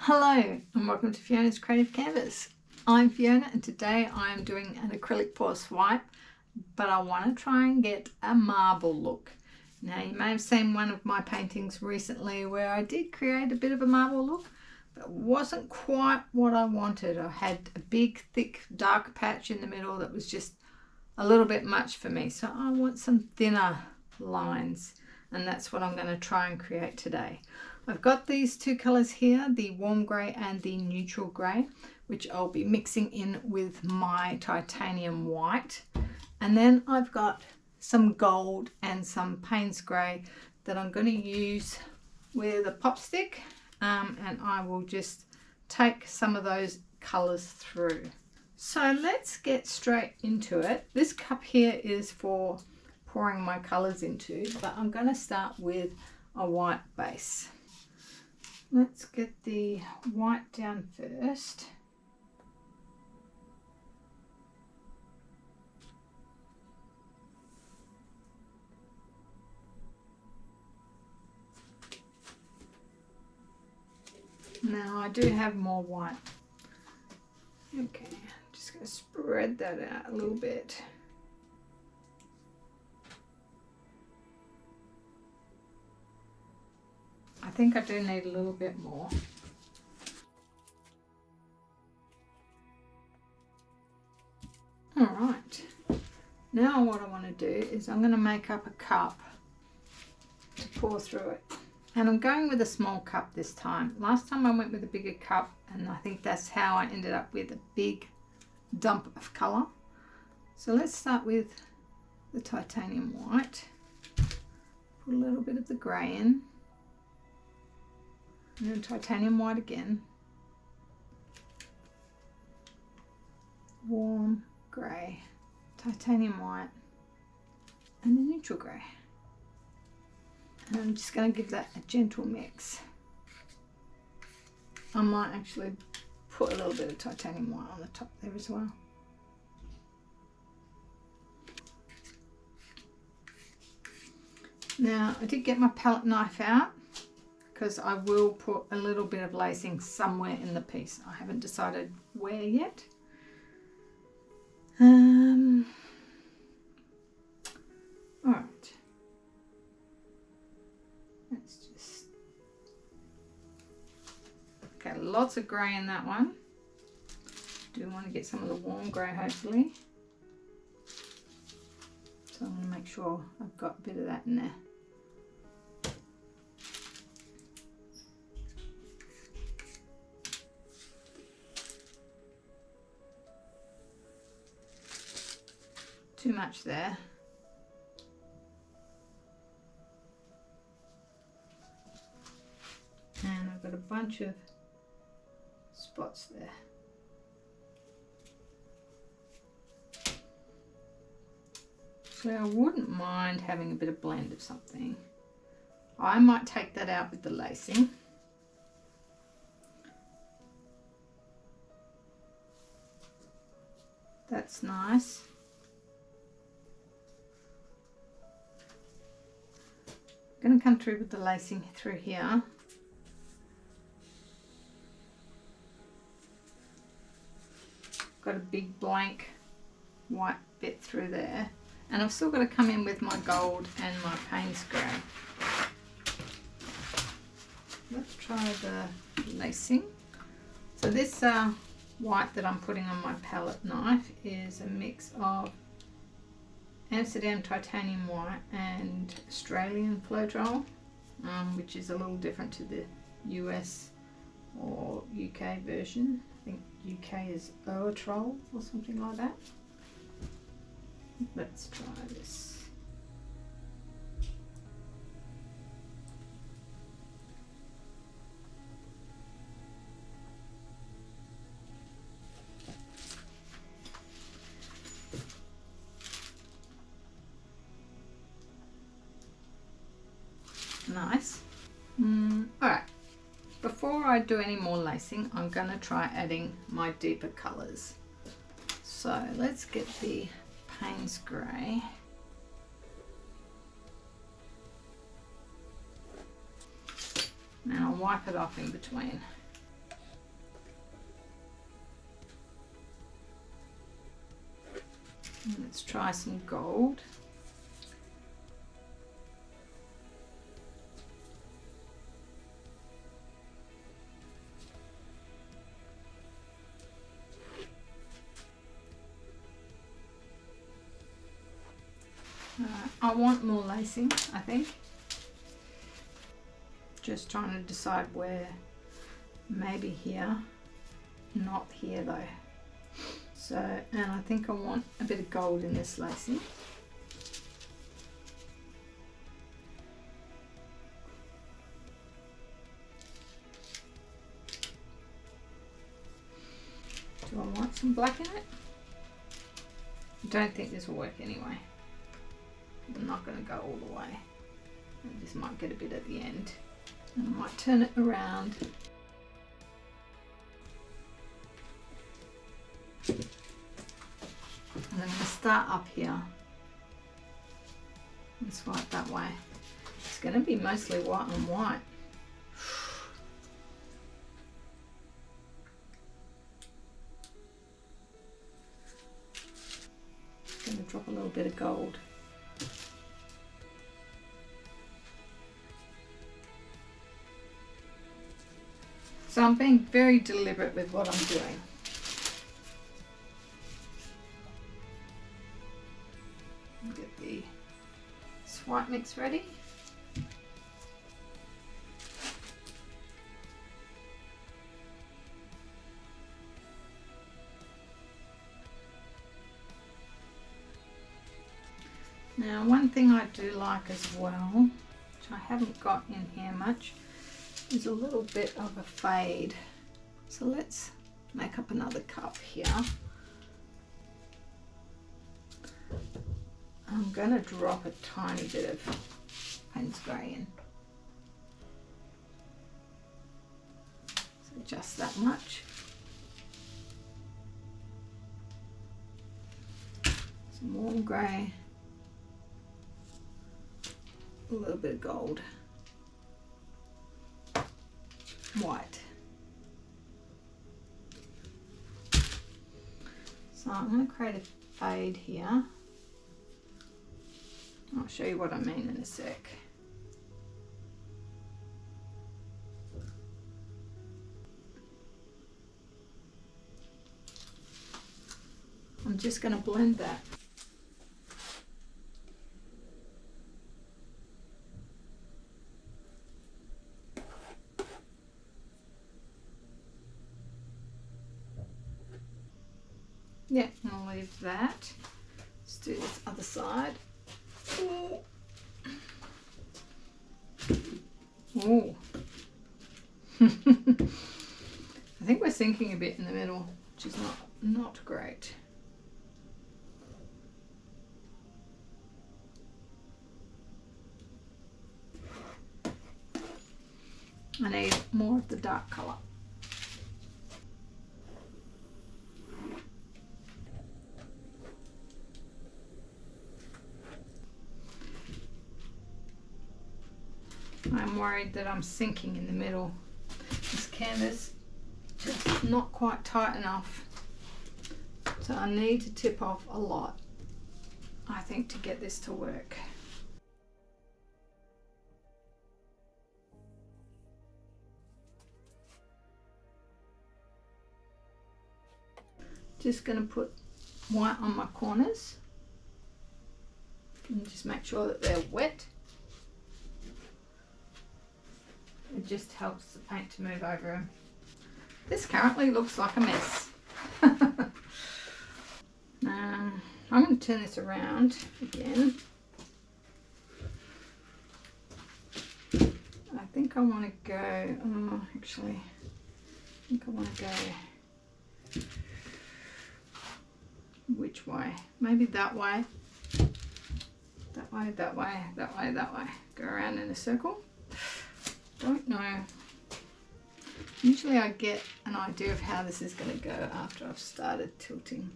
Hello and welcome to Fiona's Creative Canvas. I'm Fiona and today I am doing an acrylic pour swipe, but I want to try and get a marble look. Now you may have seen one of my paintings recently where I did create a bit of a marble look, but it wasn't quite what I wanted. I had a big thick dark patch in the middle that was just a little bit much for me, so I want some thinner lines, and that's what I'm going to try and create today. I've got these two colours here, the warm grey and the neutral grey, which I'll be mixing in with my titanium white. And then I've got some gold and some Payne's grey that I'm going to use with a pop stick, and I will just take some of those colours through. So let's get straight into it. This cup here is for pouring my colours into, but I'm going to start with a white base. Let's get the white down first. Now I do have more white. Okay, just going to spread that out a little bit. I think I do need a little bit more. All right, now what I want to do is I'm going to make up a cup to pour through it. And I'm going with a small cup this time. Last time I went with a bigger cup, and I think that's how I ended up with a big dump of colour. So let's start with the titanium white. Put a little bit of the grey in. And then titanium white again. Warm grey, titanium white, and the neutral grey. And I'm just going to give that a gentle mix. I might actually put a little bit of titanium white on the top there as well. Now I did get my palette knife out because I will put a little bit of lacing somewhere in the piece. I haven't decided where yet. All right. Let's just, okay, lots of grey in that one. Do want to get some of the warm grey hopefully. So I'm going to make sure I've got a bit of that in there. Too much there. And I've got a bunch of spots there. So I wouldn't mind having a bit of blend of something. I might take that out with the lacing. That's nice. I'm going to come through with the lacing through here. Got a big blank white bit through there, and I've still got to come in with my gold and my Payne's grey. Let's try the lacing. So this white that I'm putting on my palette knife is a mix of Amsterdam titanium white and Australian Floetrol, which is a little different to the US or UK version. I think UK is Oatrol or something like that. Let's try this. Nice. Alright, before I do any more lacing, I'm going to try adding my deeper colours. So let's get the Payne's grey. And I'll wipe it off in between. Let's try some gold. I want more lacing, I think. Just trying to decide where. Maybe here, not here though. So, and I think I want a bit of gold in this lacing. Do I want some black in it? I don't think this will work anyway. I'm not going to go all the way. I just might get a bit at the end. And I might turn it around. And I'm going to start up here and swipe that way. It's going to be mostly white on white. Going to drop a little bit of gold. So I'm being very deliberate with what I'm doing. Get the swipe mix ready. Now, one thing I do like as well, which I haven't got in here much, is a little bit of a fade. So let's make up another cup here. I'm going to drop a tiny bit of Payne's Grey in. So just that much. Some warm grey. A little bit of gold. White. So I'm going to create a fade here. I'll show you what I mean in a sec. I'm just going to blend that. Yeah, I'll leave that. Let's do this other side. Ooh. Ooh. I think we're sinking a bit in the middle, which is not great. I need more of the dark colour. I'm worried that I'm sinking in the middle. This canvas just not quite tight enough. So I need to tip off a lot, I think, to get this to work. Just going to put white on my corners and just make sure that they're wet. It just helps the paint to move over them. This currently looks like a mess. I'm going to turn this around again. I think I want to go, actually, I think I want to go, which way? Maybe that way. That way, that way, that way, that way. Go around in a circle. Don't know. Usually I get an idea of how this is going to go after I've started tilting.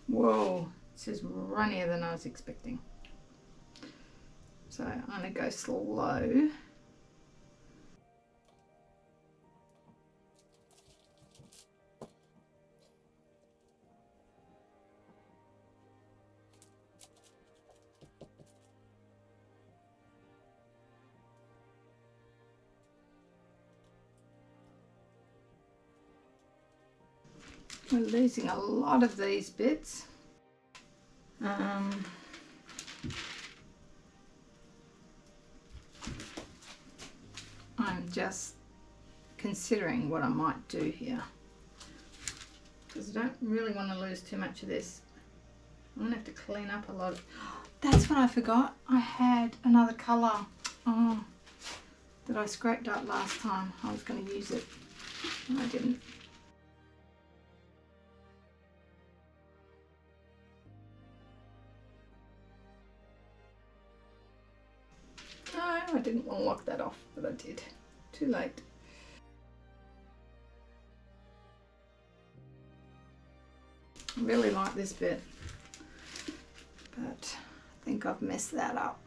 Whoa, this is runnier than I was expecting. So I'm going to go slow. We're losing a lot of these bits. I'm just considering what I might do here, because I don't really want to lose too much of this. I'm going to have to clean up a lot of... That's what I forgot. I had another colour that I scraped up last time. I was going to use it and I didn't. No, I didn't want to lock that off, but I did. Too late. I really like this bit, but I think I've messed that up.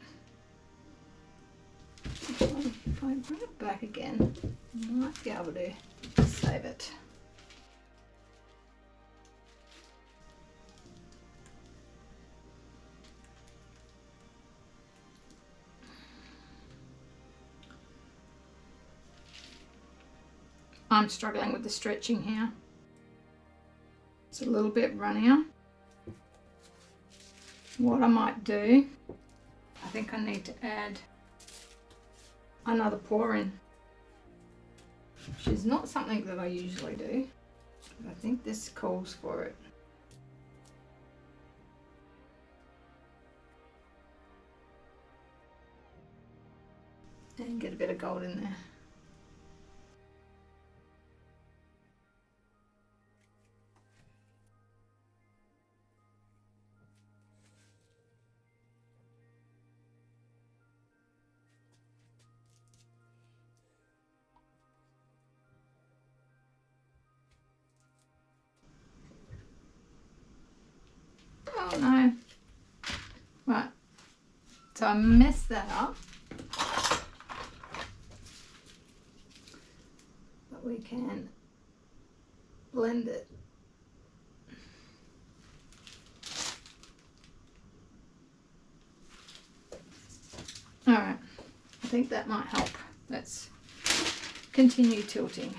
Actually, if I bring it back again, I might be able to save it. I'm struggling with the stretching here. It's a little bit runnier. What I might do, I think I need to add another pour in, which is not something that I usually do, but I think this calls for it. And get a bit of gold in there. Oh no. Right, so I messed that up. But we can blend it. Alright, I think that might help. Let's continue tilting.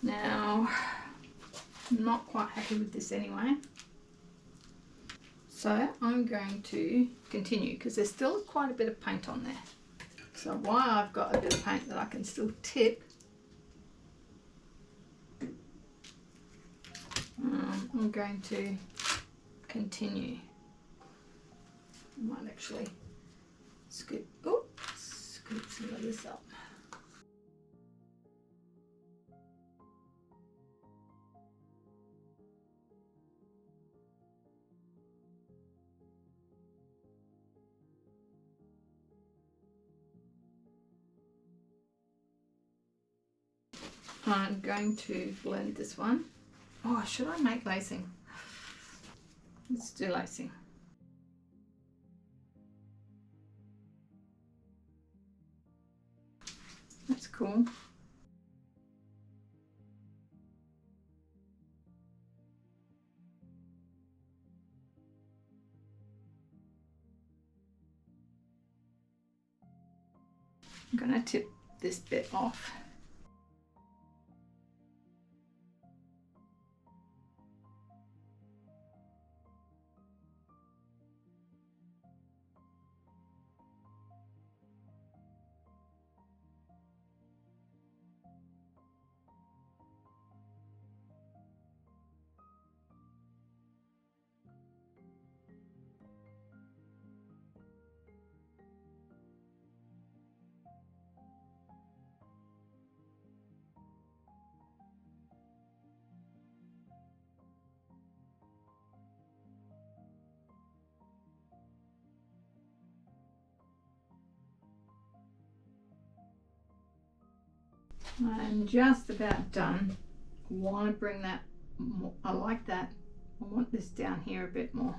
Now, I'm not quite happy with this anyway. So I'm going to continue because there's still quite a bit of paint on there. So while I've got a bit of paint that I can still tip, I'm going to continue. I might actually scoop some of this up. I'm going to blend this one. Oh, should I make lacing? Let's do lacing. That's cool. I'm going to tip this bit off. I'm just about done. I want to bring that more, I like that. I want this down here a bit more.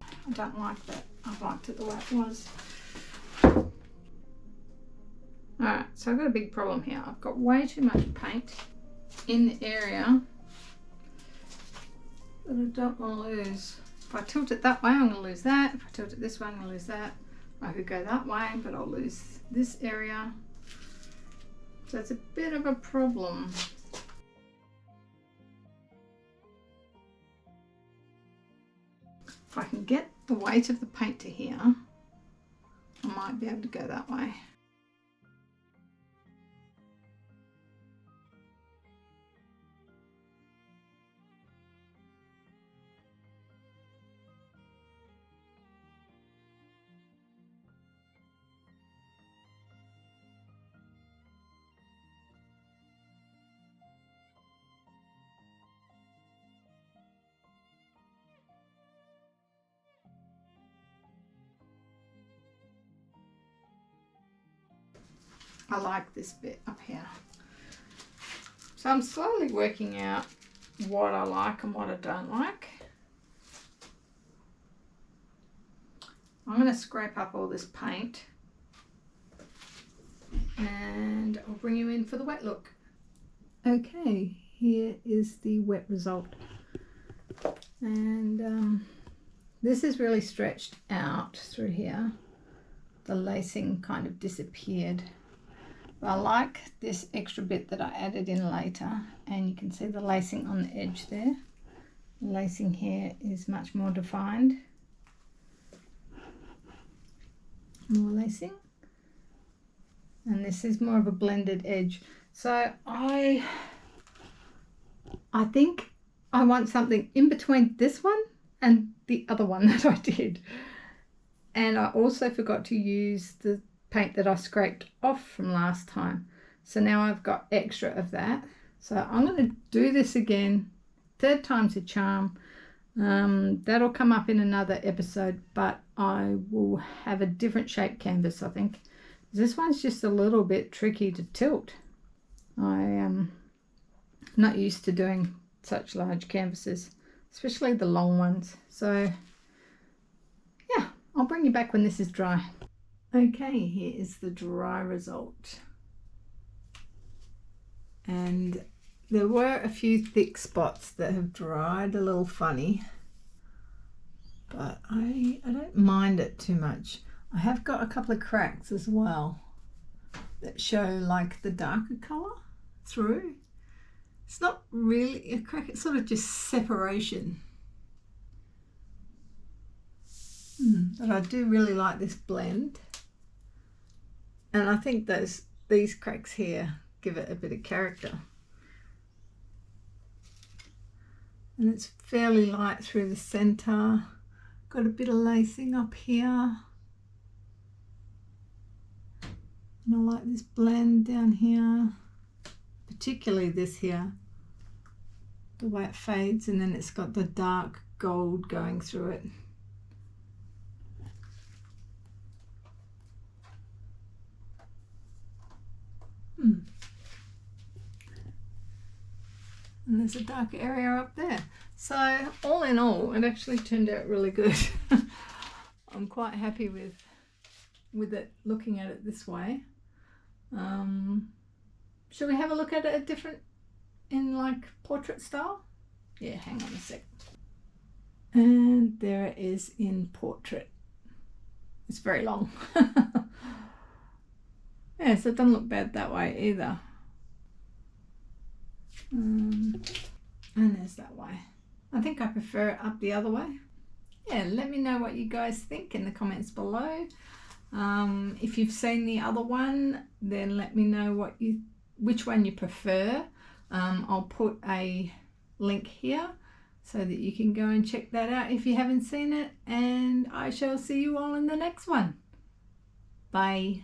I don't like that. I liked it the way it was. Alright, so I've got a big problem here. I've got way too much paint in the area that I don't want to lose. If I tilt it that way, I'm going to lose that. If I tilt it this way, I'm going to lose that. I could go that way, but I'll lose this area. So it's a bit of a problem. If I can get the weight of the paint to here, I might be able to go that way. I like this bit up here. So I'm slowly working out what I like and what I don't like. I'm going to scrape up all this paint and I'll bring you in for the wet look. Okay, here is the wet result. And this is really stretched out through here. The lacing kind of disappeared. I like this extra bit that I added in later, and you can see the lacing on the edge there. The lacing here is much more defined. More lacing. And this is more of a blended edge. So I think I want something in between this one and the other one that I did. And I also forgot to use the paint that I scraped off from last time, so now I've got extra of that. So I'm going to do this again. Third time's a charm. That'll come up in another episode, but I will have a different shape canvas. I think this one's just a little bit tricky to tilt. I am not used to doing such large canvases, especially the long ones. So yeah, I'll bring you back when this is dry. Okay, here is the dry result. And there were a few thick spots that have dried a little funny, but I don't mind it too much. I have got a couple of cracks as well that show like the darker colour through. It's not really a crack, it's sort of just separation. But I do really like this blend. And I think these cracks here give it a bit of character. And it's fairly light through the centre. Got a bit of lacing up here. And I like this blend down here, particularly this here, the way it fades and then it's got the dark gold going through it. And there's a dark area up there. So all in all, it actually turned out really good. I'm quite happy with it, looking at it this way. Shall we have a look at it in like portrait style? Yeah, hang on a sec. And there it is in portrait. It's very long. Yeah, so it doesn't look bad that way either. And there's that way. I think I prefer it up the other way. Yeah, let me know what you guys think in the comments below. If you've seen the other one, then let me know which one you prefer. I'll put a link here so that you can go and check that out if you haven't seen it, and I shall see you all in the next one. Bye.